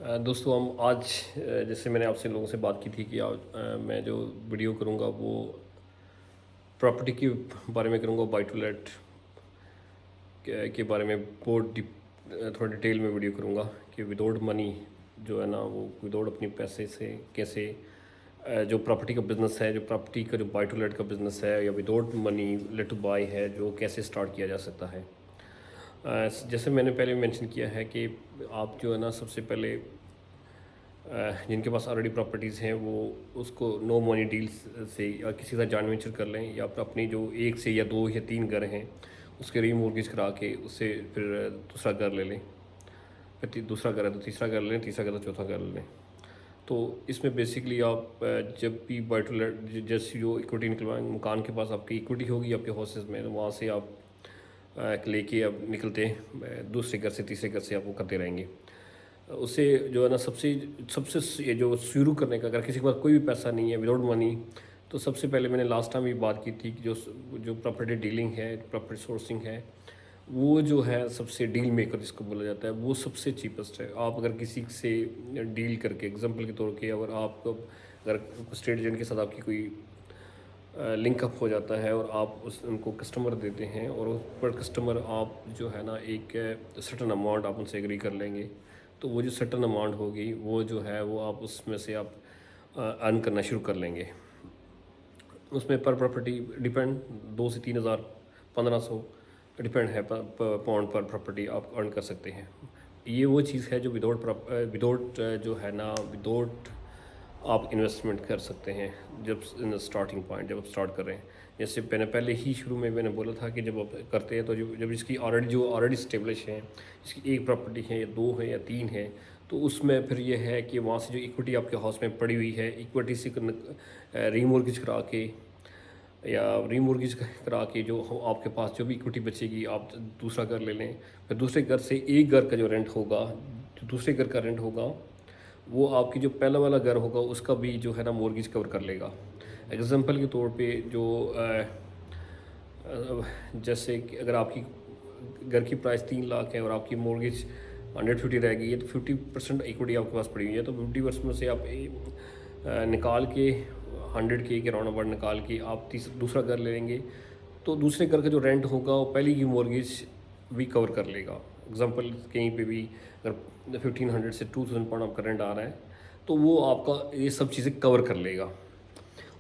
दोस्तों हम आज जैसे मैंने आपसे लोगों से बात की थी कि आज मैं जो वीडियो करूँगा वो प्रॉपर्टी के बारे में करूँगा, बाय टू लेट के बारे में बहुत थोड़ा डिटेल में वीडियो करूँगा कि विदाउट मनी जो है ना, वो विदाउट अपने पैसे से कैसे जो प्रॉपर्टी का बिज़नेस है, जो प्रॉपर्टी का जो बाय टू लेट का बिज़नेस है या without money let to buy है, जो कैसे स्टार्ट किया जा सकता है। जैसे मैंने पहले मेंशन किया है कि आप जो है ना, सबसे पहले जिनके पास ऑलरेडी प्रॉपर्टीज़ हैं वो उसको नो मनी डील्स से या किसी का जॉइंट वेंचर कर लें, या फिर अपनी जो एक से या दो या तीन घर हैं उसके रीमॉर्गेज करा के उससे फिर दूसरा घर ले लें। फिर दूसरा घर है तो तीसरा घर ले लें, तीसरा घर तो चौथा घर ले लें। तो इसमें बेसिकली आप जब भी बाय टू लेट जैसे जो इक्विटी निकलवाएंगे, मकान के पास आपकी इक्विटी होगी आपके हाउसेज में, तो वहाँ से आप लेके अब निकलते हैं दूसरे घर से तीसरे घर से आप वो करते रहेंगे। उससे जो है ना, सबसे सबसे ये जो शुरू करने का, अगर किसी के पास कोई भी पैसा नहीं है विदाउट मनी, तो सबसे पहले मैंने लास्ट टाइम भी बात की थी कि जो जो प्रॉपर्टी डीलिंग है, प्रॉपर्टी सोर्सिंग है, वो जो है सबसे डील मेकर जिसको बोला जाता है, वो सबसे चीपेस्ट है। आप अगर किसी से डील करके, एग्जांपल के तौर पे अगर आप अगर स्टेट एजेंट के साथ आपकी कोई लिंकअप हो जाता है और आप उस उनको कस्टमर देते हैं और उस पर कस्टमर आप जो है ना एक सर्टन अमाउंट आप उनसे एग्री कर लेंगे, तो वो जो सर्टन अमाउंट होगी वो जो है वो आप उसमें से आप अर्न करना शुरू कर लेंगे। उसमें पर प्रॉपर्टी डिपेंड 2 से 3 हज़ार 1500 डिपेंड है, पाउंड पर प्रॉपर्टी आप अर्न कर सकते हैं। ये वो चीज़ है जो विदाउट जो है ना, विदाउट आप इन्वेस्टमेंट कर सकते हैं जब इन स्टार्टिंग पॉइंट, जब आप स्टार्ट कर रहे हैं। जैसे मैंने पहले ही शुरू में मैंने बोला था कि जब आप करते हैं तो जब इसकी ऑलरेडी स्टेब्लिश है, इसकी एक प्रॉपर्टी है या दो है या तीन है, तो उसमें फिर ये है कि वहाँ से जो इक्विटी आपके हाउस में पड़ी हुई है, इक्विटी से रीमॉर्गेज करा के या रीमॉर्गेज करा के जो आपके पास जो भी इक्विटी बचेगी आप दूसरा घर ले लें। फिर दूसरे घर से एक घर का जो रेंट होगा, जो दूसरे घर का रेंट होगा, वो आपकी जो पहला वाला घर होगा उसका भी जो है ना मॉर्गेज कवर कर लेगा। एग्जांपल के तौर पे जो जैसे कि अगर आपकी घर की प्राइस 3 लाख है और आपकी मॉर्गेज 150 रह गई है, तो 50% इक्विटी आपके पास पड़ी हुई है, तो 50% में से आप निकाल के 100K के राउंड अबाउट निकाल के आप दूसरा घर ले लेंगे, तो दूसरे घर का जो रेंट होगा वो पहले की मॉर्गेज भी कवर कर लेगा। एग्जांपल कहीं पे भी अगर 1500 से 2000 पाउंड आपका रेंट आ रहा है, तो वो आपका ये सब चीज़ें कवर कर लेगा।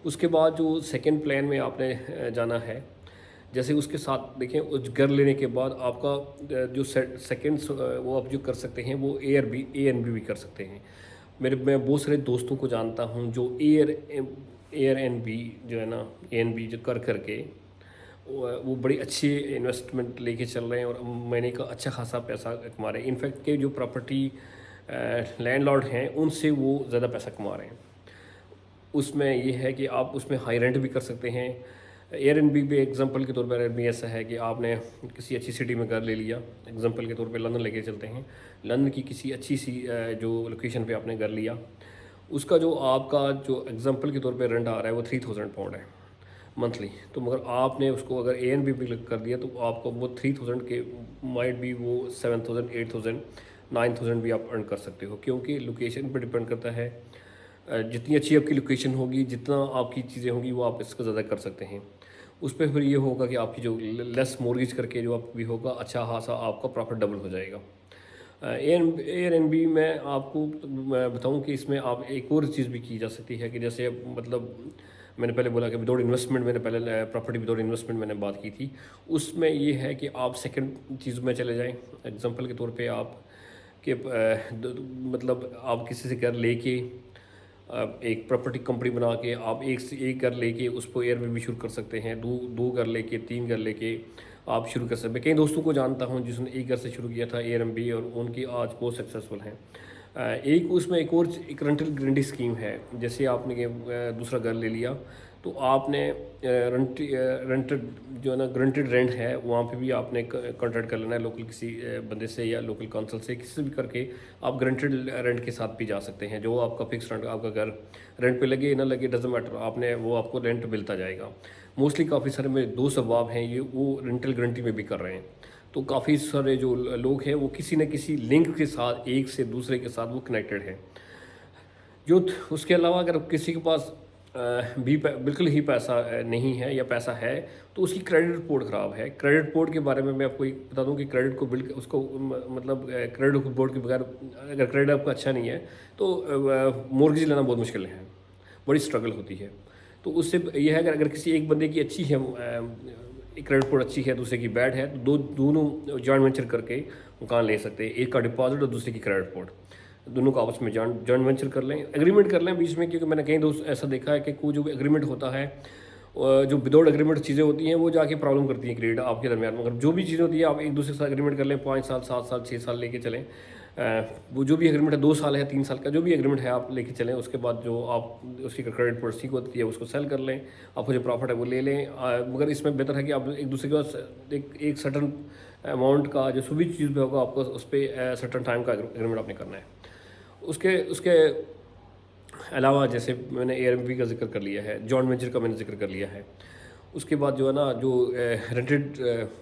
उसके बाद जो सेकंड प्लान में आपने जाना है, जैसे उसके साथ देखें, उस घर लेने के बाद आपका जो सेकंड वो आप जो कर सकते हैं वो ए एन बी भी कर सकते हैं। मैं बहुत सारे दोस्तों को जानता हूँ जो एयर एन बी जो है ना, ए एन बी जो कर करके वो बड़ी अच्छी इन्वेस्टमेंट लेके चल रहे हैं और महीने का अच्छा खासा पैसा कमा रहे हैं। इनफैक्ट के जो प्रॉपर्टी लैंडलॉर्ड हैं उनसे वो ज़्यादा पैसा कमा रहे हैं। उसमें ये है कि आप उसमें हाई रेंट भी कर सकते हैं। एयरबीएनबी पे एग्जांपल के तौर पर भी ऐसा है कि आपने किसी अच्छी सिटी में घर ले लिया, एग्जांपल के तौर पे लंदन लेके चलते हैं, लंदन की किसी अच्छी सी जो लोकेशन पे आपने घर लिया, उसका जो आपका जो एग्जांपल के तौर पे रेंट आ रहा है वो 3000 पाउंड है मंथली। तो मगर आपने उसको अगर ए एन बी पे कर दिया तो आपको वो 3000 के माइट भी वो 7000 8000 9000 भी आप अर्न कर सकते हो, क्योंकि लोकेशन पर डिपेंड करता है। जितनी अच्छी आपकी लोकेशन होगी, जितना आपकी चीज़ें होंगी, वो आप इसका ज़्यादा कर सकते हैं। उस पर फिर ये होगा कि आपकी जो लेस मॉर्गेज करके जो आप भी होगा, अच्छा खासा आपका प्रॉफिट डबल हो जाएगा। एयर एन बी में आपको मैं बताऊं कि इसमें आप एक और चीज़ भी की जा सकती है कि जैसे मतलब मैंने पहले बोला कि विदाउट इन्वेस्टमेंट, मैंने पहले प्रॉपर्टी विदाउट इन्वेस्टमेंट मैंने बात की थी। उसमें ये है कि आप सेकंड चीज़ में चले जाएं। एग्जांपल के तौर पे आप कि मतलब आप किसी से घर लेके एक प्रॉपर्टी कंपनी बना के आप एक से एक घर लेके उसको एयर में भी शुरू कर सकते हैं। दो दो घर लेके, तीन घर लेके आप शुरू कर सकते हैं। कई दोस्तों को जानता हूं जिसने एक घर से शुरू किया था एयर और उनकी आज बहुत सक्सेसफुल हैं। एक उसमें एक और एक रेंटल गारंटी स्कीम है। जैसे आपने दूसरा घर ले लिया तो आपने रेंटेड जो है ना, गारंटेड रेंट है, वहाँ पे भी आपने कॉन्ट्रैक्ट कर लेना है लोकल किसी बंदे से या लोकल काउंसिल से, किसी से भी करके आप गारंटेड रेंट के साथ भी जा सकते हैं। जो आपका फिक्स रेंट, आपका घर रेंट पे लगे ना लगे डजेंट मैटर, आपने वो आपको रेंट मिलता जाएगा। मोस्टली काफ़ी सारे मेरे दोस्त अहबाब हैं ये वो रेंटल गारंटी में भी कर रहे हैं। तो काफ़ी सारे जो लोग हैं वो किसी न किसी लिंक के साथ एक से दूसरे के साथ वो कनेक्टेड हैं। जो उसके अलावा अगर किसी के पास बिल्कुल ही पैसा नहीं है या पैसा है, तो उसकी क्रेडिट रिपोर्ट ख़राब है। क्रेडिट रिपोर्ट के बारे में मैं आपको एक बता दूं कि क्रेडिट को बिल्कुल उसको मतलब क्रेडिट रिपोर्ट के बगैर अगर क्रेडिट आपका अच्छा नहीं है तो मॉर्गेज लेना बहुत मुश्किल है, बड़ी स्ट्रगल होती है। तो उससे यह है कि अगर किसी एक बंदे की अच्छी है एक क्रेडिट रिपोर्ट अच्छी है, दूसरे की बैड है, तो दोनों जॉइंट वेंचर करके मकान ले सकते हैं। एक का डिपॉजिट और दूसरे की क्रेडिट रिपोर्ट, दोनों को आपस में जॉइंट वेंचर कर लें, एग्रीमेंट कर लें बीच में। क्योंकि मैंने कई दोस्त ऐसा देखा है कि कोई जो एग्रीमेंट होता है, जो विदाउट एग्रीमेंट चीज़ें होती हैं वो जाके प्रॉब्लम करती हैं क्रिएट आपके दरमियान। मगर जो भी चीज़ें होती है आप एक दूसरे के साथ एग्रीमेंट कर लें, 5 साल 7 साल 6 साल लेके चलें। वो जो भी एग्रीमेंट है 2 साल है 3 साल का जो भी एग्रीमेंट है आप लेके चलें। उसके बाद जो आप उसकी क्रेडिट पॉलिसी को होती है उसको सेल कर लें, आपको जो प्रॉफिट है वो ले लें। मगर इसमें बेहतर है कि आप एक दूसरे के पास एक सर्टन अमाउंट का जो सभी चीज़ पे होगा आपको उस पर सर्टन टाइम का एग्रीमेंट आपने करना है। उसके उसके अलावा जैसे मैंने एयरएमबी का जिक्र कर लिया है, जॉइंट वेंचर का मैंने जिक्र कर लिया है। उसके बाद जो है ना, जो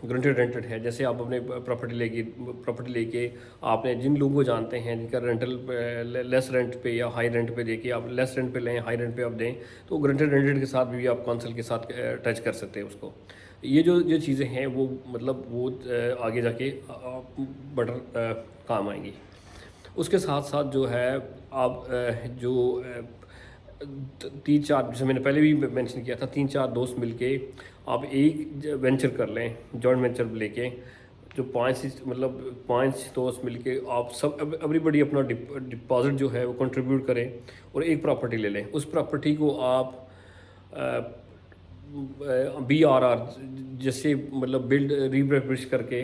ग्रंटेड रेंटेड है, जैसे आप अपने प्रॉपर्टी लेके आपने जिन लोगों को जानते हैं जिनका रेंटल लेस रेंट पे या हाई रेंट पे देके आप लेस रेंट पे लें, हाई रेंट पे आप दें, तो ग्रंटेड रेंटेड के साथ भी आप काउंसिल के साथ टच कर सकते हैं उसको। ये जो चीज़ें हैं वो मतलब वो आगे जाके बटर काम आएंगी। उसके साथ साथ जो है आप जो 3-4, जैसे मैंने पहले भी मेंशन किया था, 3-4 दोस्त मिलके आप एक वेंचर कर लें, जॉइंट वेंचर लेके। जो 5 दोस्त मिलके आप सब एवरीबडी अपना डिपॉजिट जो है वो कंट्रीब्यूट करें और एक प्रॉपर्टी ले लें। उस प्रॉपर्टी को आप BRR जैसे मतलब बिल्ड रिफ्रेश करके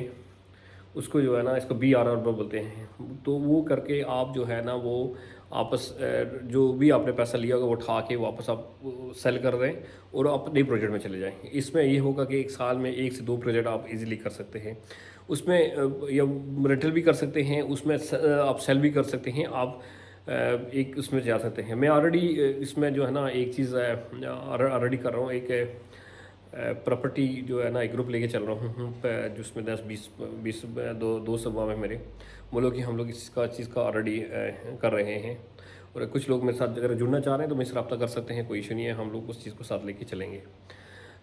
उसको जो है ना, इसको BRR बोलते हैं, तो वो करके आप जो है ना वो आपस जो भी आपने पैसा लिया होगा वो उठा के वापस आप सेल कर दें और आप नई प्रोजेक्ट में चले जाएं। इसमें ये होगा कि एक साल में 1 से 2 प्रोजेक्ट आप इजीली कर सकते हैं। उसमें या रेंटल भी कर सकते हैं, उसमें आप सेल भी कर सकते हैं, आप एक उसमें जा सकते हैं। मैं ऑलरेडी इसमें जो है ना एक चीज़ ऑलरेडी कर रहा हूँ, एक प्रॉपर्टी जो है ना एक ग्रुप लेके चल रहा हूँ जिसमें 10-20 दो सभा में मेरे बोलो कि हम लोग इसका चीज़ का ऑलरेडी कर रहे हैं। और कुछ लोग मेरे साथ अगर जुड़ना चाह रहे हैं तो मुझसे रब्ता कर सकते हैं, कोई इशू नहीं है, हम लोग उस चीज़ को साथ लेके चलेंगे।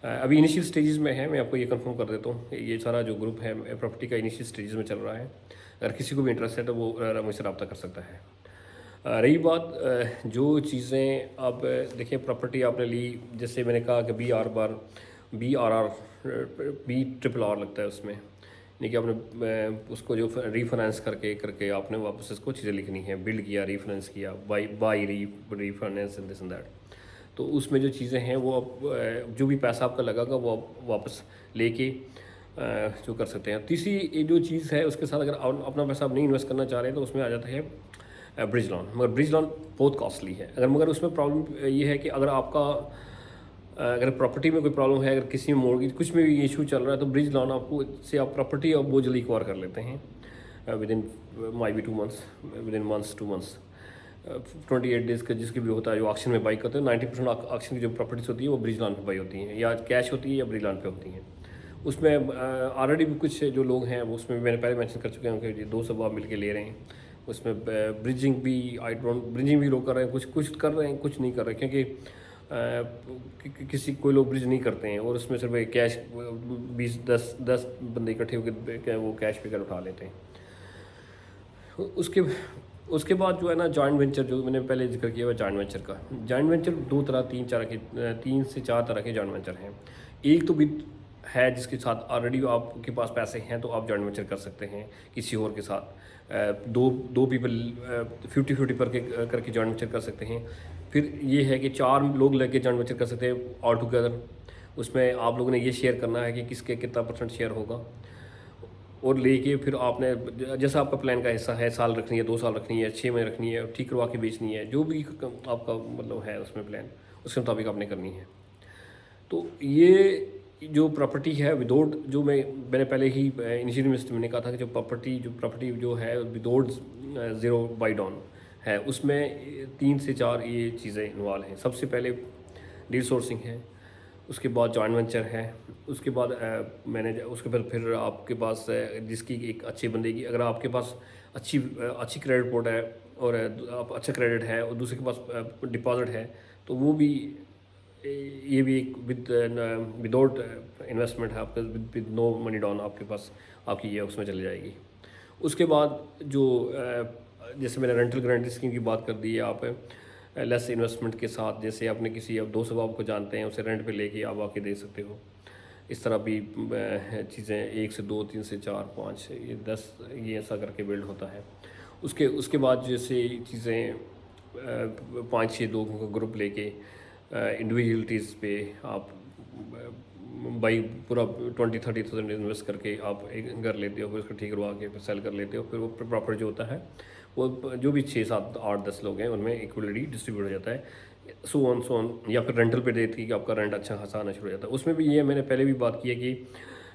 अभी इनिशियल स्टेजेस में है, मैं आपको ये कंफर्म कर देता हूँ, ये सारा जो ग्रुप है प्रॉपर्टी का इनिशियल स्टेजेस में चल रहा है। अगर किसी को भी इंटरेस्ट है तो वो मुझसे रब्ता कर सकता है। रही बात जो चीज़ें अब देखिए, प्रॉपर्टी आपने ली, जैसे मैंने कहा कि BRR BRRR लगता है उसमें, यानी कि आपने उसको जो रीफाइनेंस करके आपने वापस इसको चीज़ें लिखनी है, बिल्ड किया, रीफाइनेंस किया, by refinance and this and that. तो उसमें जो चीज़ें हैं वो आप जो भी पैसा आपका लगेगा वो आप वापस लेके जो कर सकते हैं। तीसरी जो चीज़ है उसके साथ, अगर अपना पैसा आप नहीं इन्वेस्ट करना चाह रहे हैं तो उसमें आ जाता है ब्रिज लोन। मगर ब्रिज लोन बहुत कॉस्टली है। मगर उसमें प्रॉब्लम ये है कि अगर प्रॉपर्टी में कोई प्रॉब्लम है, अगर किसी में मॉर्गेज कुछ में भी इशू चल रहा है, तो ब्रिज लोन आपको से आप प्रॉपर्टी और बहुत जल्दी कवर कर लेते हैं within maybe 2 months, within 2 months, 28 days का जिसकी भी होता है। जो ऑक्शन में बाई करते हैं 90% ऑक्शन की जो प्रॉपर्टीज होती है वो ब्रिज लोन पे बाई होती हैं, या कैश होती है या ब्रिज लोन पे होती हैं। उसमें ऑलरेडी भी कुछ जो लोग हैं वो उसमें मैंने पहले मेंशन कर चुके हैं कि 2 सब आप मिल के ले रहे हैं। उसमें ब्रिजिंग भी लोग कर रहे हैं, कुछ कर रहे हैं, कुछ नहीं कर रहे, क्योंकि कोई लोग ब्रिज नहीं करते हैं और उसमें सिर्फ कैश 20-10 बंदे इकट्ठे होकर वो कैश पे कर उठा लेते हैं। उसके बाद जो है ना, जॉइंट वेंचर जो मैंने पहले जिक्र किया हुआ जॉइंट वेंचर का, जॉइंट वेंचर 3 से 4 तरह के जॉइंट वेंचर हैं। एक तो भी है जिसके साथ ऑलरेडी आपके पास पैसे हैं तो आप जॉइंट वेंचर कर सकते हैं किसी और के साथ। दो पीपल 50-50 करके जॉइंट वेंचर कर सकते हैं। फिर ये है कि 4 लोग लेके जॉइंट वेंचर कर सकते हैं ऑल टुगेदर। उसमें आप लोगों ने ये शेयर करना है कि किसके कितना % शेयर होगा, और लेके फिर आपने जैसा आपका प्लान का हिस्सा है, साल रखनी है, 2 साल रखनी है, 6 महीने रखनी है, ठीक करवा के बेचनी है, जो भी आपका मतलब है उसमें प्लान, उसके मुताबिक आपने करनी है। तो ये जो प्रॉपर्टी है विदाउट, जो मैंने पहले ही इनिशियली मैंने कहा था कि जो प्रॉपर्टी जो है विदाउट ज़ीरो बाई डाउन है, उसमें 3 से 4 ये चीज़ें इन्वॉल्व हैं। सबसे पहले डील सोर्सिंग है, उसके बाद जॉइंट वेंचर है, उसके बाद मैंने उसके बाद फिर आपके पास जिसकी एक अच्छे बंदे की, अगर आपके पास अच्छी क्रेडिट रिपोर्ट है और आप अच्छा क्रेडिट है और दूसरे के पास डिपॉजिट है, तो वो भी ये भी एक विदाउट इन्वेस्टमेंट है आपका, विद नो मनी डाउन आपके पास आपकी ये उसमें चली जाएगी। उसके बाद जो जैसे मैंने रेंटल गारंटी स्कीम की बात कर दी है, आप लेस इन्वेस्टमेंट के साथ, जैसे आपने किसी अब दोस्त बाब को जानते हैं उसे रेंट पे लेके आप आके दे सकते हो। इस तरह भी चीज़ें 1 से 2, 3 से 4, 5, ये 10 ये ऐसा करके बिल्ड होता है। उसके उसके बाद जैसे चीज़ें 5-6 लोगों का ग्रुप लेके इंडिविजुअलिटीज़ पे आप बाई पूरा 20-30,000 इन्वेस्ट करके आप एक घर लेते हो, फिर उसको ठीक करवा के फिर सेल कर लेते हो, फिर वो प्रॉपर जो होता है वो जो भी 6, 7, 8, 10 लोग हैं उनमें इक्वलिटी डिस्ट्रीब्यूट हो जाता है, सो ऑन, या फिर रेंटल पे देती है कि आपका रेंट अच्छा खासा आना शुरू हो जाता है। उसमें भी ये मैंने पहले भी बात की है कि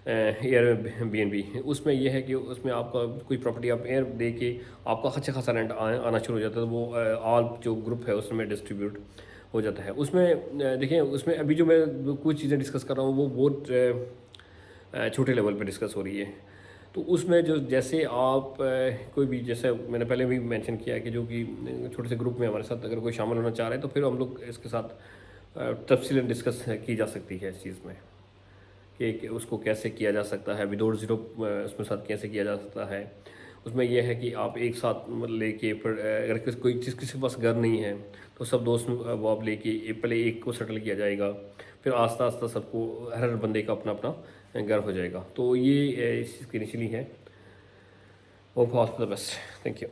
एयरबीएनबी, उसमें यह है कि उसमें आपका कोई प्रॉपर्टी आप एयर दे के आपका अच्छा खासा रेंट आना शुरू हो जाता है, तो वो ऑल जो ग्रुप है उसमें डिस्ट्रीब्यूट हो जाता है। उसमें देखिए, उसमें अभी जो मैं कुछ चीज़ें डिस्कस कर रहा हूँ वो बहुत छोटे लेवल पे डिस्कस हो रही है। तो उसमें जो जैसे आप कोई भी, जैसे मैंने पहले भी मेंशन किया है कि जो कि छोटे से ग्रुप में हमारे साथ अगर कोई शामिल होना चाह रहा है तो फिर हम लोग इसके साथ तफसीलन डिस्कस की जा सकती है इस चीज़ में कि उसको कैसे किया जा सकता है, विदाउट ज़ीरो उसमें साथ कैसे किया जा सकता है। उसमें यह है कि आप एक साथ लेके फिर अगर कोई चीज़ किसी के पास घर नहीं है तो सब दोस्त वो आप लेके पहले एक को सेटल किया जाएगा, फिर आस्ता आस्ता सबको हर बंदे का अपना अपना घर हो जाएगा। तो ये इस चीज़ की इनिशियली है। Hope all the best, thank you.